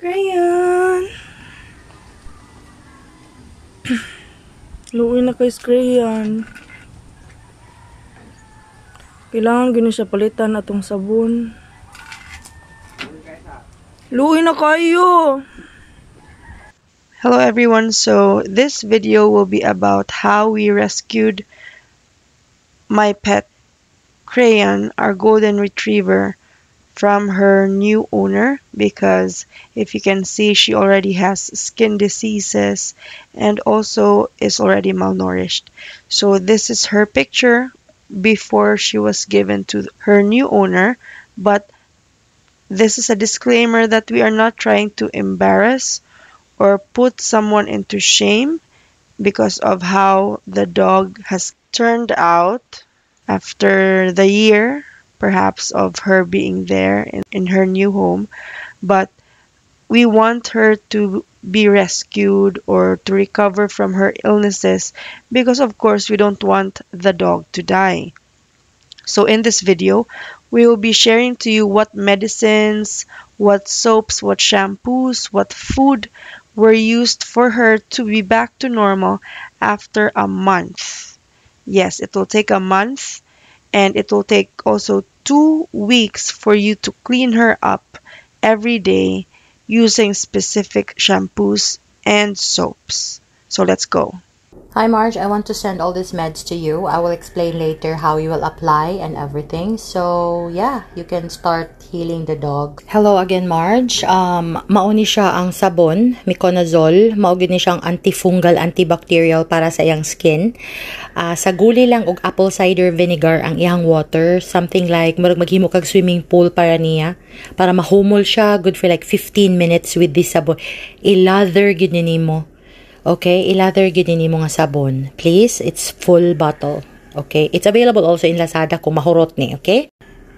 Crayon! Luwi na kay Crayon. Kailangan gini siya palitan atong sabon. Luwi na kayo! Hello everyone, so this video will be about how we rescued my pet Crayon, our golden retriever, from her new owner, because if you can see, she already has skin diseases and also is already malnourished. So this is her picture before she was given to her new owner, but this is a disclaimer that we are not trying to embarrass or put someone into shame because of how the dog has turned out after the year perhaps of her being there in her new home. But we want her to be rescued or to recover from her illnesses because of course we don't want the dog to die. So in this video, we will be sharing to you what medicines, what soaps, what shampoos, what food were used for her to be back to normal after a month. Yes, it will take a month, and it will take also 2 weeks for you to clean her up every day using specific shampoos and soaps. So let's go. Hi Marge, I want to send all these meds to you. I will explain later how you will apply and everything. So yeah, you can start healing the dog. Hello again Marge. Mauni siya ang sabon, miconazole. Maugid ni siyang antifungal, antibacterial para sa iyang skin. Sa guli lang og apple cider vinegar ang iyang water. Something like murag maghimo kag swimming pool para niya. Para mahumol siya, good for like 15 minutes with this sabon. I-lather gid nimo. Okay, i-lather gid nimo nga sabon. Please, it's full bottle. Okay, it's available also in Lazada kung mahurot ni, okay?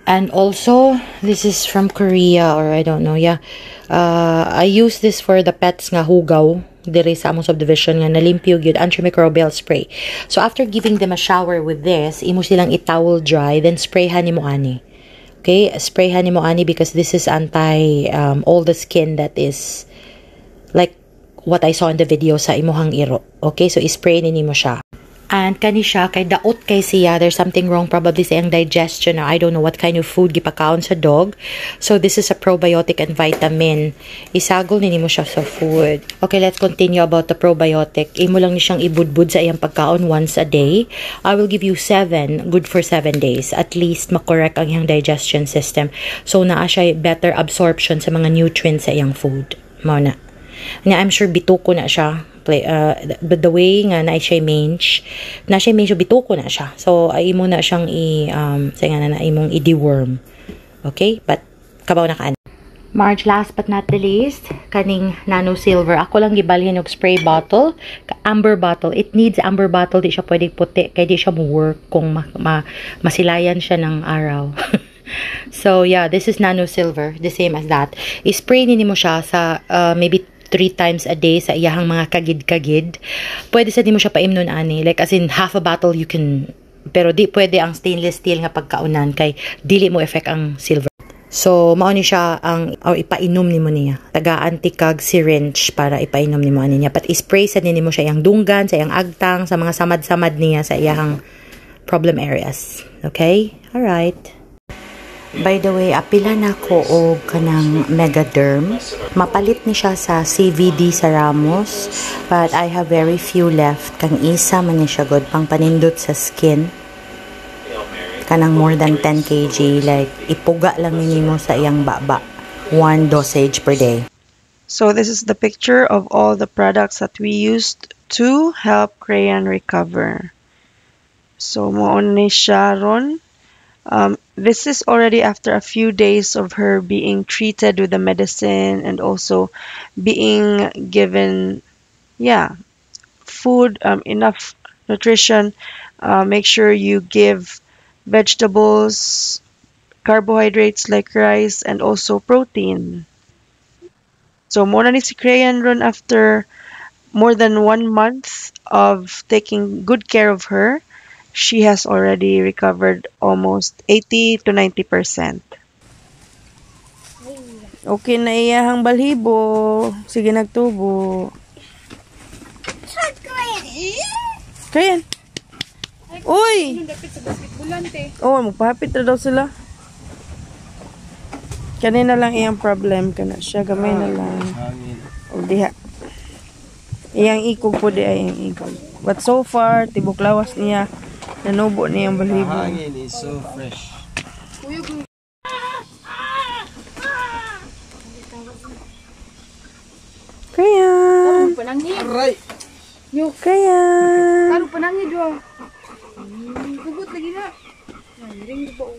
And also, this is from Korea, or I don't know, yeah. I use this for the pets nga hugaw, diri sa among subdivision nga nalimpyo gyud, antimicrobial spray. So after giving them a shower with this, imo silang i-towel dry, then sprayhan nimo ani. Okay, sprayhan nimo ani because this is anti all the skin that is like what I saw in the video sa imuhang iro. Okay, so ispray nimo siya. And kani siya kay daot kay siya, there's something wrong probably sa iyang digestion. I don't know what kind of food gipakaon sa dog. So this is a probiotic and vitamin. Isagol nimo siya sa food. Okay, let's continue about the probiotic. Imo lang ni siyang ibudbud sa iyang pagkaon once a day. I will give you 7, good for 7 days. At least makorek ang iyang digestion system. So naa siya better absorption sa mga nutrients sa iyang food. Mao na. I'm sure bituko na siya. But the way nga na siya mange, bituko na siya. So imo na siyang imong i-deworm. Okay? But kabaw na kaan. Marge, last but not the least, kaning nano silver. Ako lang gibalhin og spray bottle, amber bottle. It needs amber bottle, di siya pwedeng puti kay di siya mo work kung masilayan siya ng araw. So yeah, this is nano silver, the same as that. I-spray nimo siya sa maybe 3 times a day sa iyahang mga kagid-kagid. Pwede sa di mo siya paimnon ani, like as in half a bottle you can, pero di pwede ang stainless steel nga pagkaunan kay dili mo effect ang silver. So mao ni siya ang ipainom nimo niya. Taga-anti-kag syringe para ipainom nimo ani niya. But ispray sa nimo siya iyang dunggan, sa iyang agtang, sa mga samad-samad niya sa iyahang problem areas. Okay? All right. By the way, apila na ko og kanang Megaderm. Mapalit ni siya sa CVD sa Ramos, but I have very few left. Kang isa man ni siya god pang panindot sa skin. Kanang more than 10 kg, like ipuga lang nimo sa iyang baba. 1 dosage per day. So this is the picture of all the products that we used to help Crayon recover. So mo ni siya ron. This is already after a few days of her being treated with the medicine and also being given, food, enough nutrition. Make sure you give vegetables, carbohydrates like rice, and also protein. So, muna ni si Crayon run after more than 1 month of taking good care of her. She has already recovered almost 80 to 90%. Okay na iyahang balhibo. Sige, nagtubo. Kayan. Uy! Oh, magpahapit na daw sila. Kanina lang iyang problem kana siya. Gamay na lang. O diha. Iyang ikog po di ay iyang ikog. But so far, tibok lawas niya. Nanubo niyang balhibo. Hangin is so fresh. Kaya. Aray! Kaya. Karo panangid do. Hugot lagi na. Ring ba o.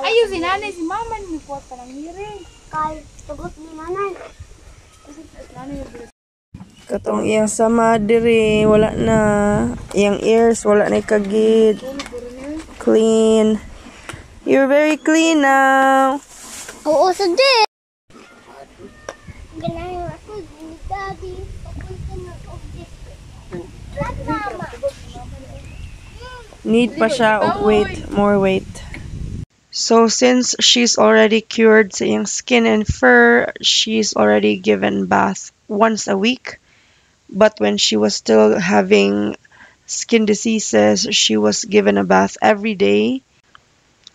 Ayo si nanay si mama ni kuat panangiring. Kay tugot ni nanay. Katong iyang sama diri wala na. Iyang ears wala na kagid. Clean. You're very clean now. Oo sa di. Ganayo ako ni daddy. Papunta na office. Mama. Need pa siya og weight, more weight. So since she's already cured sa iyang skin and fur, she's already given bath once a week. But when she was still having skin diseases, she was given a bath every day.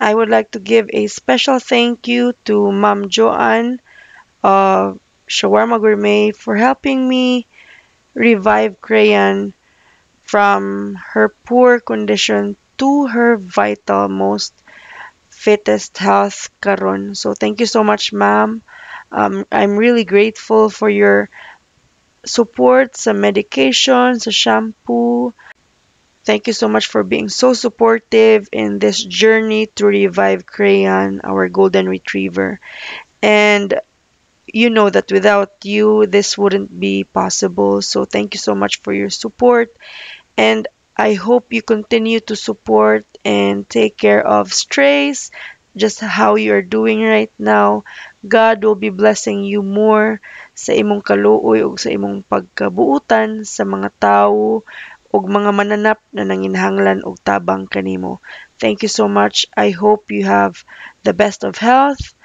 I would like to give a special thank you to Ma'am Joanne of Shawarma Gourmet for helping me revive Crayon from her poor condition to her vital, most fittest health karon. So thank you so much, ma'am. I'm really grateful for your support sa medication, sa shampoo. Thank you so much for being so supportive in this journey to revive Crayon, our golden retriever. And you know that without you, this wouldn't be possible. So thank you so much for your support. And I hope you continue to support and take care of strays, just how you're doing right now. God will be blessing you more sa imong kaluoy ug sa imong pagkabuutan sa mga tawo ug mga mananap na nanginhanglan og tabang kanimo. Thank you so much. I hope you have the best of health.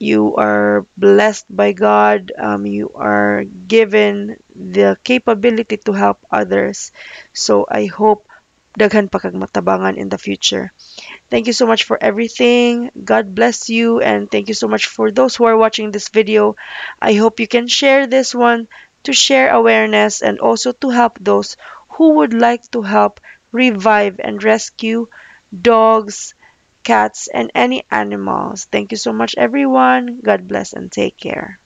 You are blessed by God. You are given the capability to help others. So I hope daghan pa kag matabangan in the future. Thank you so much for everything. God bless you, and thank you so much for those who are watching this video. I hope you can share this one to share awareness and also to help those who would like to help revive and rescue dogs, cats, and any animals. Thank you so much, everyone. God bless and take care.